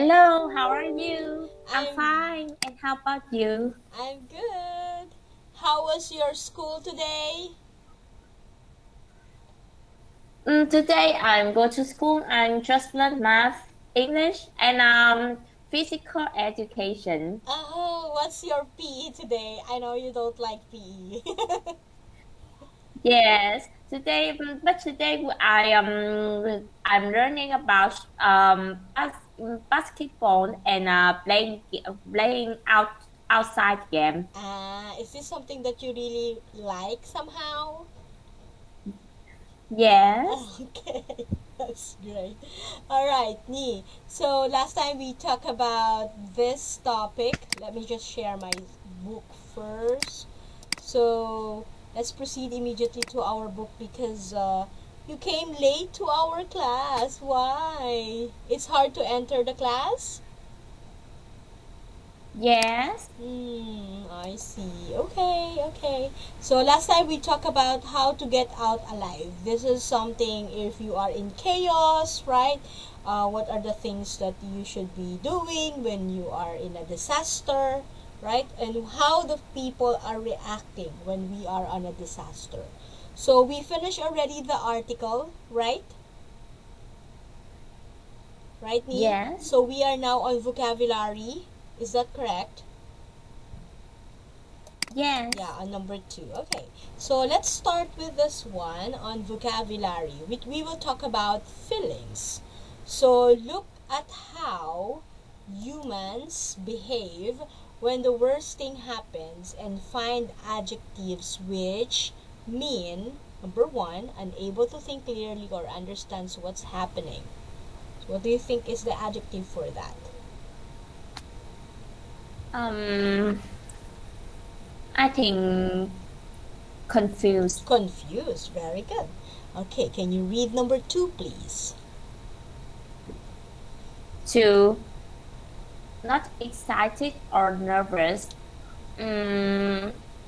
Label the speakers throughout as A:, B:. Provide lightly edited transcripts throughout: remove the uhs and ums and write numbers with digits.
A: Hello, how are you? I'm
B: I'm
A: fine, and how about you?
B: I'm good. How was your school today?
A: Today I'm go to school and just learn math, English, and physical education.
B: Oh, what's your PE today? I know you don't like PE.
A: Yes, today, but today I'm learning about basketball and playing outside game.
B: Is this something that you really like somehow?
A: Yes,
B: Okay, that's great. All right, Ni. So last time we talked about this topic. Let me just share my book first. So let's proceed immediately to our book because you came late to our class. Why? It's hard to enter the class?
A: yes,
B: I see. Okay, okay. So last time we talked about how to get out alive. This is something if you are in chaos, right? What are the things that you should be doing when you are in a disaster, right? And how the people are reacting when we are on a disaster. So we finished already the article, right? Right, Ni?
A: yes,
B: So we are now on vocabulary. Is that correct? Yeah,
A: yes.
B: on number two. Okay. So let's start with this one on vocabulary, which we will talk about feelings. So look at how humans behave when the worst thing happens and find adjectives which mean number one, unable to think clearly or understands what's happening. So what do you think is the adjective for that?
A: Um, I think confused.
B: Confused. Very good. Okay, can you read number two, please?
A: Two, not excited or nervous.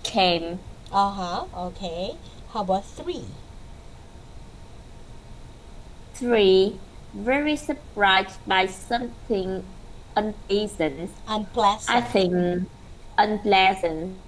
A: Came.
B: Uh-huh. Okay. How about three?
A: Three, very surprised by something unpleasant. I
B: Unpleasant.
A: think unpleasant.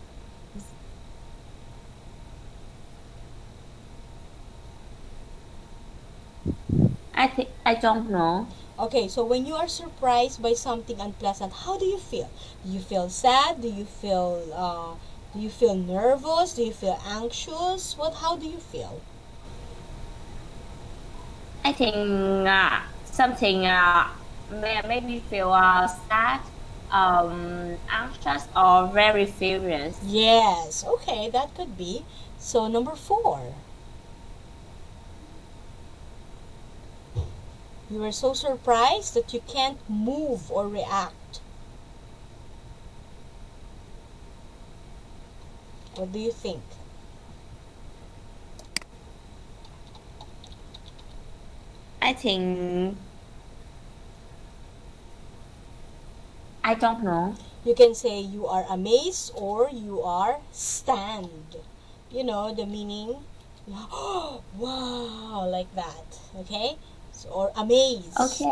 A: I don't know.
B: Okay, so when you are surprised by something unpleasant, how do you feel? Do you feel sad? Do you feel nervous? Do you feel anxious? What how do you feel?
A: I think something made me feel sad, anxious, or very furious.
B: Yes. Okay, that could be. So number four. You were so surprised that you can't move or react. What do you think?
A: I think I don't know.
B: You can say you are amazed or you are stunned. You know the meaning? Wow, like that. Okay? So, or amazed.
A: Okay.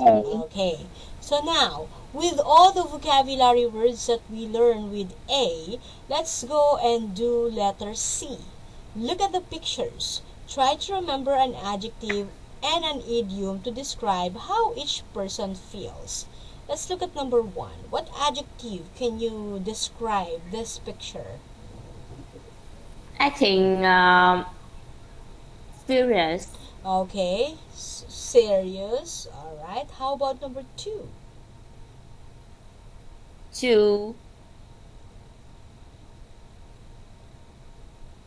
B: Okay. So now, with all the vocabulary words that we learn with A, let's go and do letter C. Look at the pictures. Try to remember an adjective and an idiom to describe how each person feels. Let's look at number one. What adjective can you describe this picture?
A: I think furious.
B: Okay, serious. All right. How about number two?
A: Two.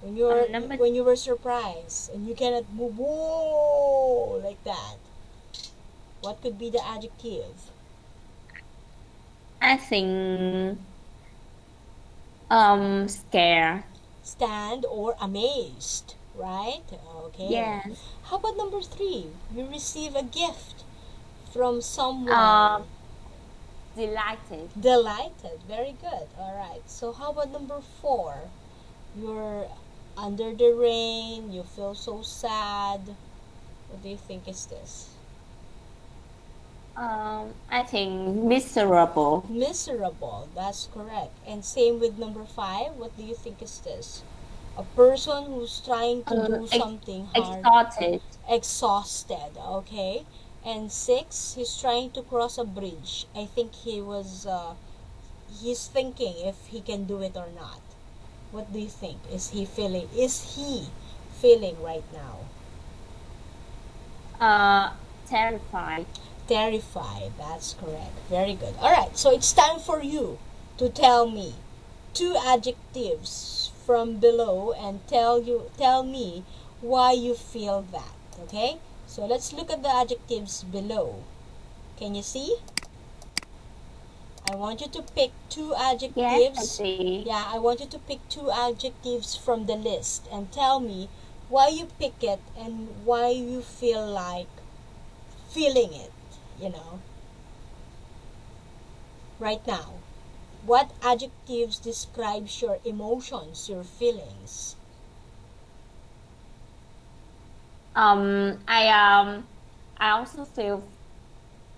B: When you're
A: Number.
B: when you were surprised and you cannot move, whoa, like that. What could be the adjective?
A: I think scare.
B: Stand or amazed, right? Okay.
A: Yes.
B: How about number three? You receive a gift from someone.
A: Um delighted.
B: Delighted. Very good. All right. So how about number four? You're under the rain. You feel so sad. What do you think is this?
A: I think miserable.
B: Miserable, that's correct. And same with number five. What do you think is this? A person who's trying to do something hard.
A: Exhausted.
B: Exhausted, okay. And six, he's trying to cross a bridge. I think he's thinking if he can do it or not. What do you think? Is he feeling right now?
A: Uh, Terrified.
B: Terrified, that's correct. Very good. All right, so it's time for you to tell me two adjectives from below and tell me why you feel that, okay? So let's look at the adjectives below. Can you see? I want you to pick two
A: Yes, I
B: adjectives.
A: see.
B: Yeah, I want you to pick two adjectives from the list and tell me why you pick it and why you feel like feeling it, you know, right now. What adjectives describes your emotions, your feelings?
A: Um, I um, I also feel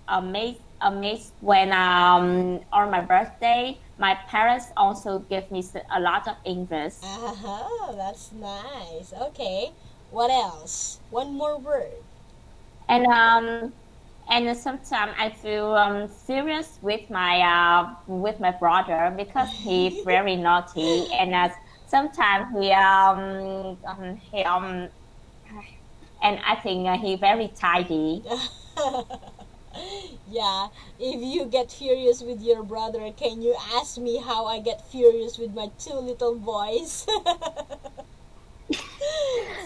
A: amazed when on my birthday my parents also give me a lot of English.
B: Ah, that's nice. Okay. What else? One more word.
A: And sometimes I feel serious with my brother because he's very naughty, and sometimes he and I think he very tidy.
B: Yeah, if you get furious with your brother, can you ask me how I get furious with my two little boys?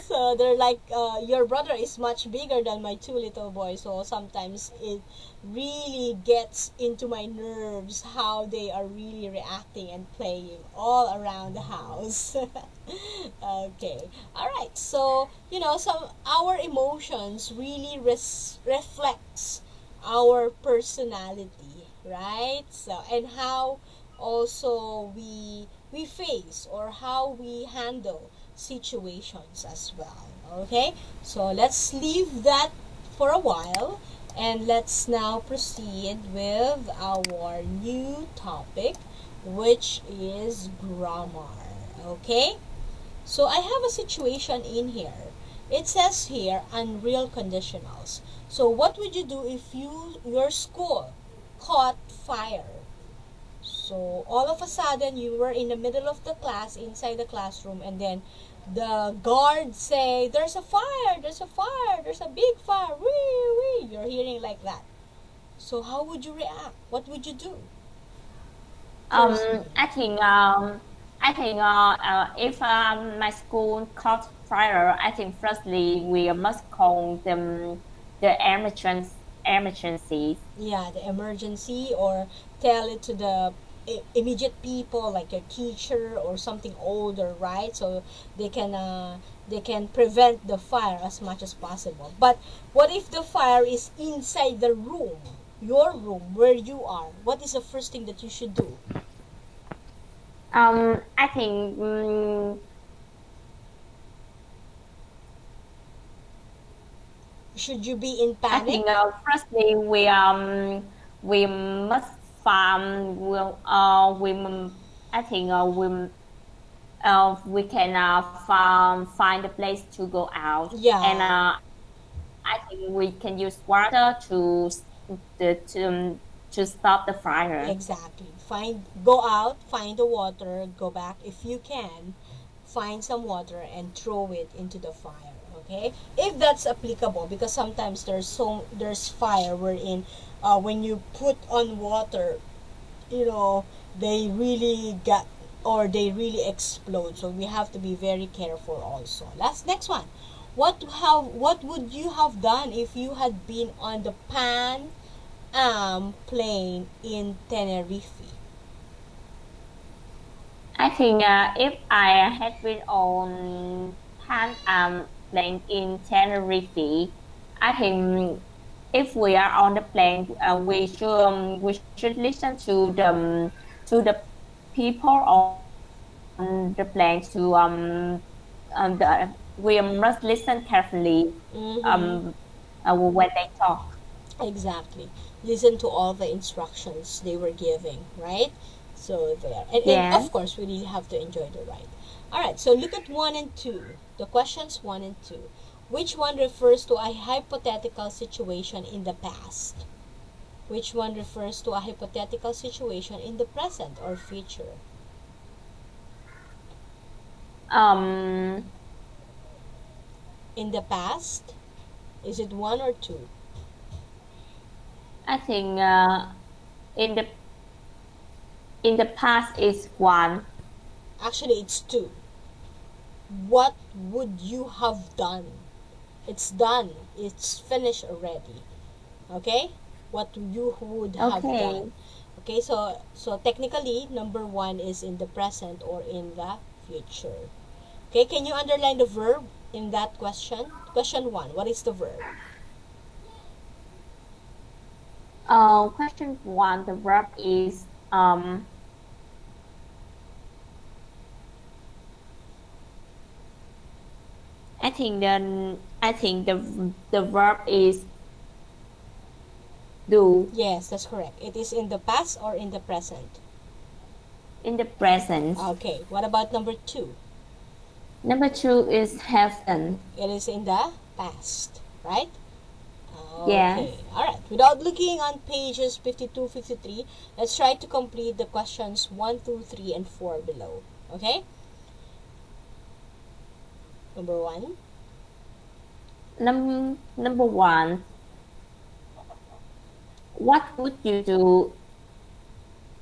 B: So they're like, your brother is much bigger than my two little boys, so sometimes it really gets into my nerves how they are really reacting and playing all around the house. Okay, all right. So some our emotions really reflects our personality, right? So and how also we face or how we handle situations as well. Okay, so let's leave that for a while and let's now proceed with our new topic, which is grammar. Okay, so I have a situation in here. It says here unreal conditionals. So what would you do if your school caught fire? So all of a sudden you were in the middle of the class inside the classroom and then the guards say there's a fire, there's a big fire. Wee wee. You're hearing like that. So how would you react? What would you do?
A: Um,
B: Firstly.
A: I think if my school caught fire, I think firstly we must call them the emergencies.
B: Yeah, the emergency or tell it to the immediate people like your teacher or something older, right? So they can prevent the fire as much as possible. But what if the fire is inside the room, your room where you are? What is the first thing that you should do?
A: I think
B: Should you be in
A: I
B: panic?
A: think firstly we must find will we I think we can find a place to go out, and
B: Yeah,
A: I think we can use water to stop the fire.
B: exactly. Go out, find the water, go back if you can, find some water and throw it into the fire. Okay, if that's applicable, because sometimes there's fire wherein when you put on water, you know they really get or they really explode. So we have to be very careful also. Next one. What would you have done if you had been on the Pan Am plane in Tenerife?
A: I think if I had been on Pan plane in Tenerife, I think if we are on the plane, we should listen to the people on the plane we must listen carefully
B: Mm-hmm.
A: um when they talk.
B: Exactly. listen to all the instructions they were giving, right? So there. And
A: Yeah.
B: of course, we really have to enjoy the ride. Alright, so look at 1 and 2. The questions 1 and 2. Which one refers to a hypothetical situation in the past? Which one refers to a hypothetical situation in the present or future?
A: Um,
B: In the past? Is it 1 or 2?
A: I think in the past is 1.
B: Actually, it's 2. What would you have done? It's done. It's finished already. Okay? What you would have
A: Okay.
B: done. Okay, so technically, number 1 is in the present or in the future. Okay, can you underline the verb in that question? Question 1, what is the verb?
A: Question 1, the verb is I think the verb is do.
B: Yes, that's correct. It is in the past or in the present?
A: In the present.
B: Okay, what about number 2?
A: Number 2 is have done.
B: It is in the past, right?
A: Yeah.
B: Okay, alright. Without looking on pages 52, 53, let's try to complete the questions 1, 2, 3, and 4 below. Okay? Number 1.
A: Number 1. What would you do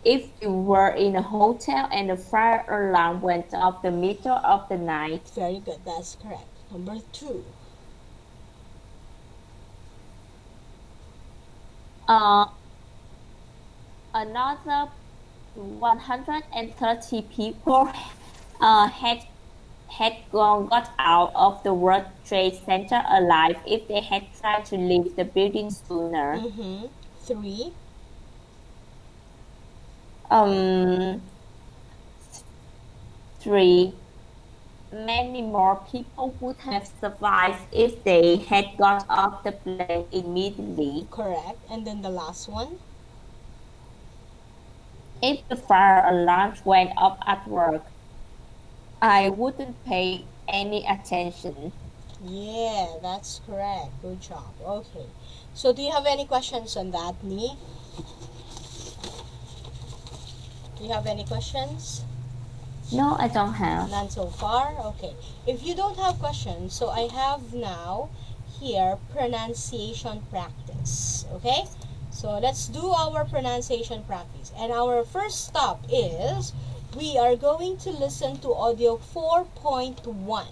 A: if you were in a hotel and the fire alarm went off the middle of the night?
B: Very good, that's correct. Number 2.
A: Another 130 people had got out of the World Trade Center alive if they had tried to leave the building sooner.
B: 3.
A: 3. Many more people would have survived if they had got off the plane immediately.
B: Correct. And then the last one.
A: If the fire alarms went off at work, I wouldn't pay any attention.
B: Yeah, that's correct. Good job. Okay. So do you have any questions on that, Nee? Do you have any questions?
A: No, I don't have.
B: None so far? Okay. If you don't have questions, so I have now here pronunciation practice. Okay? So let's do our pronunciation practice. And our first stop is we are going to listen to audio 4.1.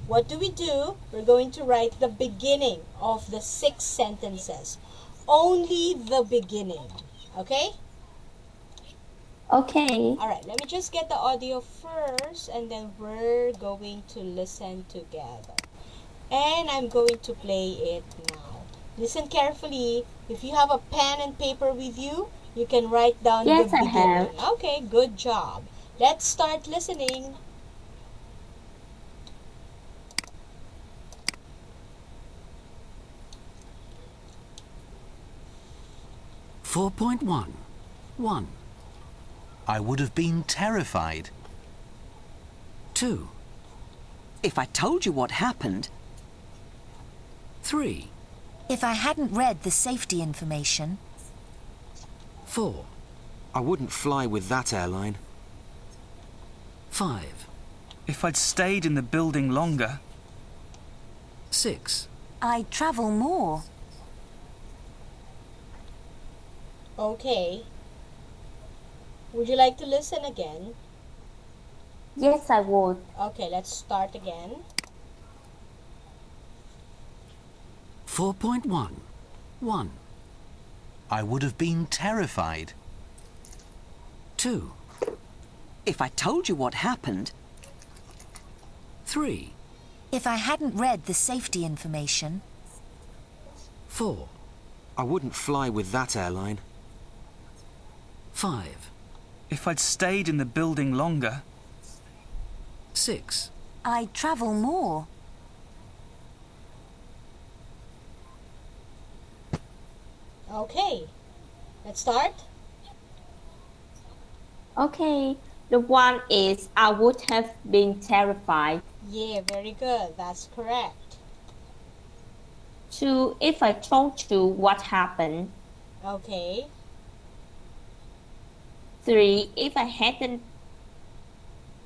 B: What do? We're going to write the beginning of the 6 sentences. Only the beginning. Okay?
A: Okay.
B: Alright, let me just get the audio first and then we're going to listen together. And I'm going to play it now. Listen carefully. If you have a pen and paper with you, you can write down
A: Yes,
B: the
A: I
B: beginning.
A: have.
B: Okay, good job. Let's start listening.
C: (4.1) I would have been terrified. 2,
D: If I told you what happened,
C: 3,
E: If I hadn't read the safety information,
C: 4,
F: I wouldn't fly with that airline.
C: 5,
G: If I'd stayed in the building longer,
C: 6,
E: I'd travel more.
B: Okay. Would you like to listen again?
A: Yes, I would.
B: Okay, let's start again.
C: 4.1 I would have been terrified. 2,
D: if I told you what happened,
C: 3,
E: If I hadn't read the safety information,
C: 4,
F: I wouldn't fly with that airline.
C: 5,
G: if I'd stayed in the building longer,
C: 6,
E: I'd travel more.
B: Okay, let's start.
A: Okay, the one is I would have been terrified.
B: Yeah, very good. That's correct.
A: 2. If I told you what happened.
B: Okay.
A: 3. If I hadn't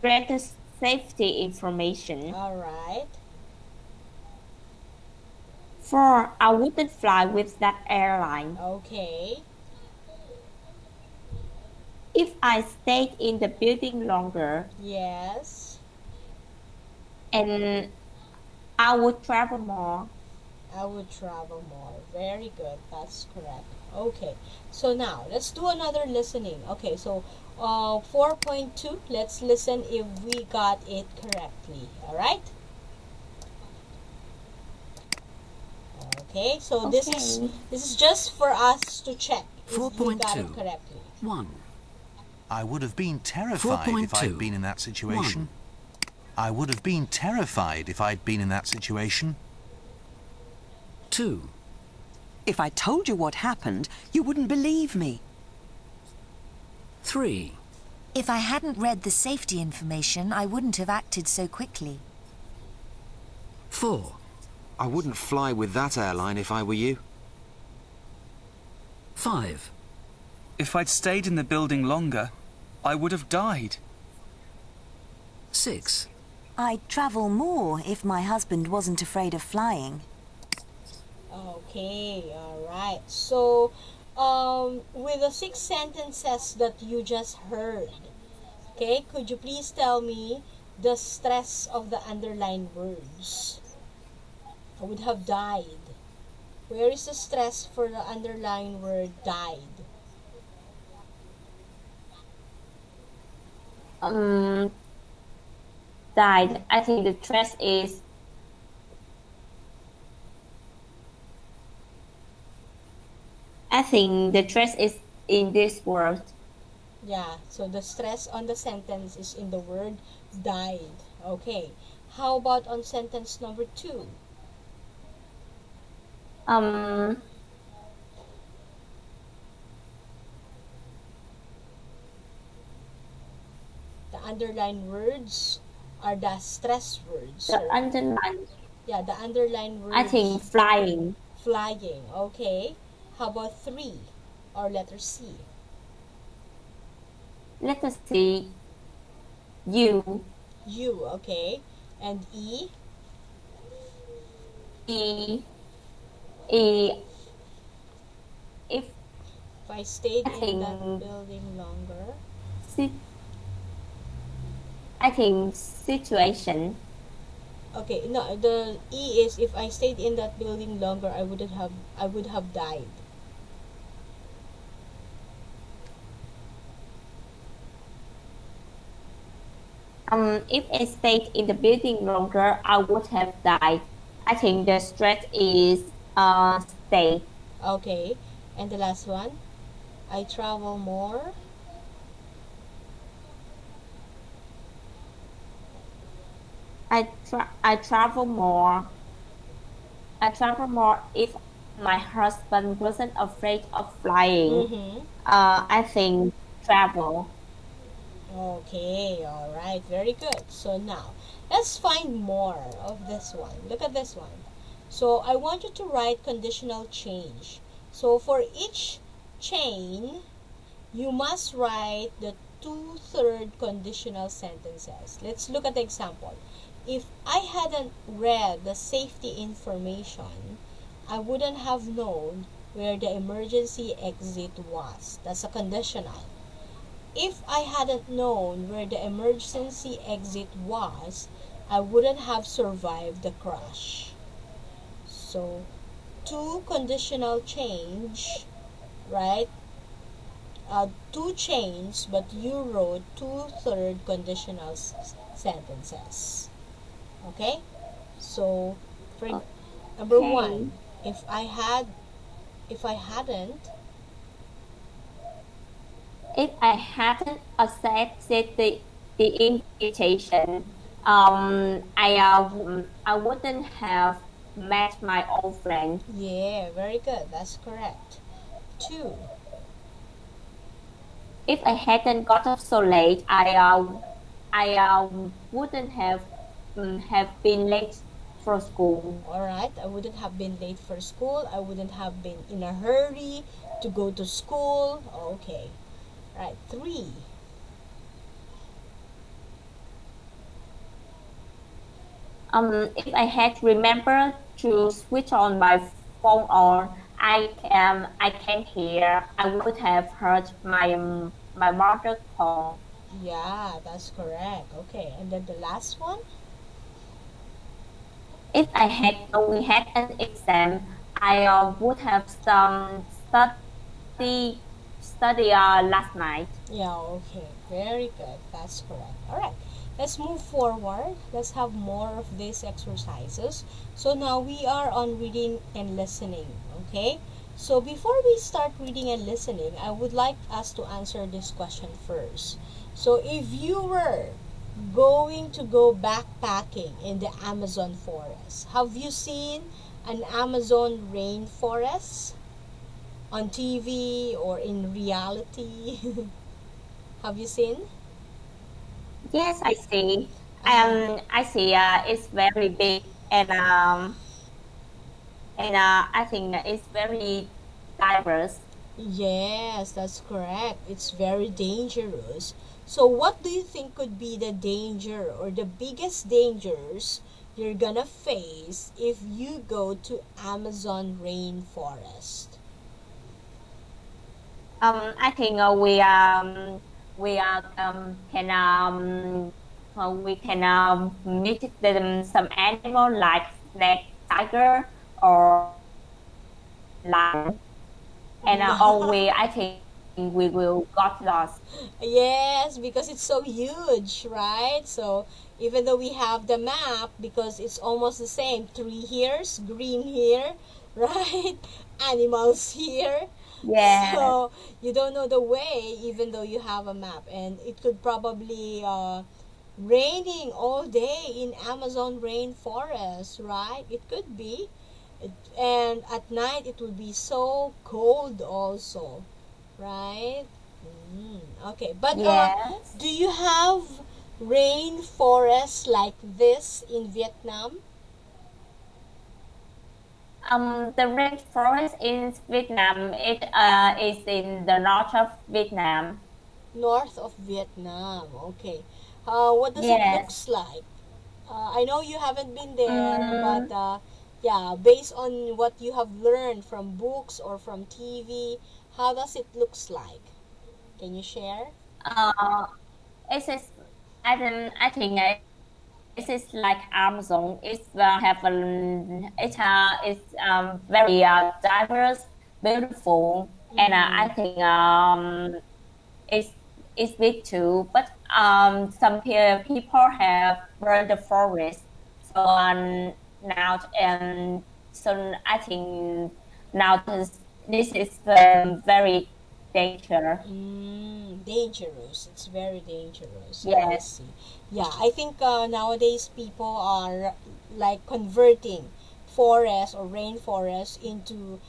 A: read the safety information.
B: All right.
A: 4. I wouldn't fly with that airline.
B: Okay.
A: If I stayed in the building longer.
B: Yes.
A: And I would travel more.
B: I would travel more. Very good. That's correct. Okay. So now, let's do another listening. Okay, so 4.2, let's listen if we got it correctly. Alright? Okay, so this is just for us to check if we got it
C: 4.2.
B: correctly.
C: 1.
F: I would have been terrified if
C: 4.2.
F: I'd been in that situation.
C: 1.
F: I would have been terrified if I'd been in that situation.
C: 2.
D: If I told you what happened, you wouldn't believe me.
C: 3.
E: If I hadn't read the safety information, I wouldn't have acted so quickly.
C: 4.
F: I wouldn't fly with that airline if I were you.
C: 5.
G: If I'd stayed in the building longer, I would have died.
C: 6.
E: I'd travel more if my husband wasn't afraid of flying.
B: Okay, alright. So, with the 6 sentences that you just heard, okay, could you please tell me the stress of the underlined words? I would have died. Where is the stress for the underlined word died?
A: Died. I think the stress is in this word.
B: Yeah, so the stress on the sentence is in the word died. Okay. How about on sentence number 2? The underlined words are the stress words.
A: The underline.
B: Yeah, the underlined words.
A: I think flying.
B: Flying. Okay. How about 3 or letter C?
A: Let us see. You.
B: You. Okay. And E?
A: E. If
B: I stayed
A: I
B: in that
A: think-
B: building longer.
A: I think situation.
B: Okay, no, the E is if I stayed in that building longer, I would have died.
A: If I stayed in the building longer, I would have died. I think the stress is stay.
B: Okay, and the last one, I travel more.
A: I travel more. I travel more if my husband wasn't afraid of flying.
B: Mm-hmm.
A: I think travel.
B: Okay, all right, very good. So now, let's find more of this one. Look at this one. So I want you to write conditional change. So for each chain, you must write the 2/3 conditional sentences. Let's look at the example. If I hadn't read the safety information, I wouldn't have known where the emergency exit was. That's a conditional. If I hadn't known where the emergency exit was, I wouldn't have survived the crash. So, 2 conditional change, right? 2 chains, but you wrote 2/3 conditional sentences. Okay? So, for number
A: Okay.
B: 1, if I hadn't,
A: If I hadn't accepted the invitation, I wouldn't have met my old friend.
B: yeah, very good. That's correct. 2.
A: If I hadn't got up so late, I wouldn't have been late for school.
B: Alright, I wouldn't have been late for school. I wouldn't have been in a hurry to go to school. Okay. Right, 3.
A: If I had remembered to switch on my phone on, I can't hear. I would have heard my mother call.
B: Yeah, that's correct. Okay, and then the last one?
A: If I had only had an exam, I would have study last night.
B: Yeah, okay. Very good. That's correct. Alright, let's move forward. Let's have more of these exercises. So now we are on reading and listening. Okay? So before we start reading and listening, I would like us to answer this question first. So if you were going to go backpacking in the Amazon forest, have you seen an Amazon rainforest on TV or in reality? Have you seen?
A: Yes, I see. I see. It's very big, and I think it's very diverse.
B: Yes, that's correct. It's very dangerous. So, what do you think could be the danger or the biggest dangers you're gonna face if you go to Amazon rainforest?
A: I think we can meet some animal like snake, tiger, or lion, and always I think we will got lost.
B: Yes, because it's so huge, right? So even though we have the map, because it's almost the same, tree here, green here, right? Animals here.
A: Yeah.
B: So you don't know the way, even though you have a map, and it could probably raining all day in Amazon rainforest, right? It could be. And at night it would be so cold also, right? Okay, but
A: Yes.
B: do you have rainforests like this in Vietnam?
A: The rainforest in Vietnam, it is in the north of Vietnam.
B: North of Vietnam, okay. What does it
A: Yes.
B: looks like? I know you haven't been there,
A: Mm,
B: but yeah, based on what you have learned from books or from TV, how does it looks like? Can you share?
A: uh, it is, I think it is like Amazon. It's very diverse, beautiful, and I
B: Mm-hmm.
A: think it's it's big too. But some people have burned the forest, so now so I think now this is very danger.
B: Dangerous. It's very dangerous. I
A: Yes.
B: see. Yeah, I think nowadays people are like converting forest or rainforest into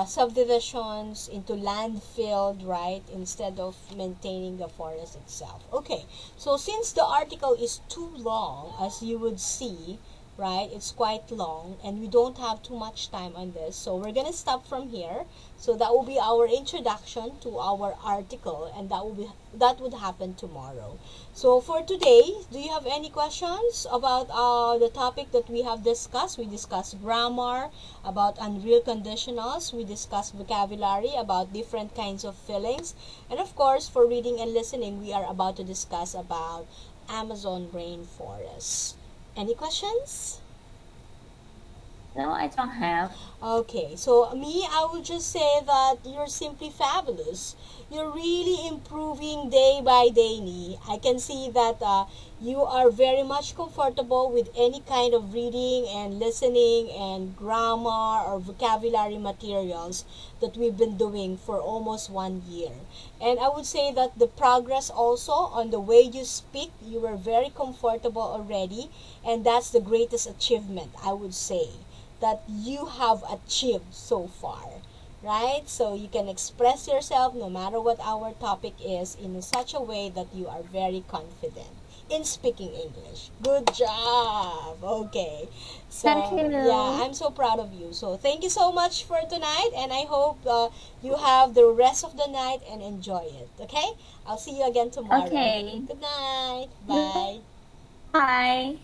B: subdivisions, into landfill, right? Instead of maintaining the forest itself. Okay, so since the article is too long, as you would see, right? It's quite long and we don't have too much time on this. So we're going to stop from here. So that will be our introduction to our article and that would happen tomorrow. So for today, do you have any questions about the topic that we have discussed? We discussed grammar, about unreal conditionals, we discussed vocabulary, about different kinds of feelings, and of course for reading and listening, we are about to discuss about Amazon rainforests. Any questions?
A: No, I don't have.
B: Okay, so me, I would just say that you're simply fabulous. You're really improving day by day, Nee. I can see that you are very much comfortable with any kind of reading and listening and grammar or vocabulary materials that we've been doing for almost 1 year. And I would say that the progress also on the way you speak, you were very comfortable already, and that's the greatest achievement, I would say, that you have achieved so far. right? So you can express yourself no matter what our topic is in such a way that you are very confident in speaking English. Good job. Okay. So
A: Thank you.
B: yeah, I'm so proud of you. So thank you so much for tonight, and I hope you have the rest of the night and enjoy it. Okay? I'll see you again tomorrow.
A: Okay.
B: Good night. Bye.
A: Bye.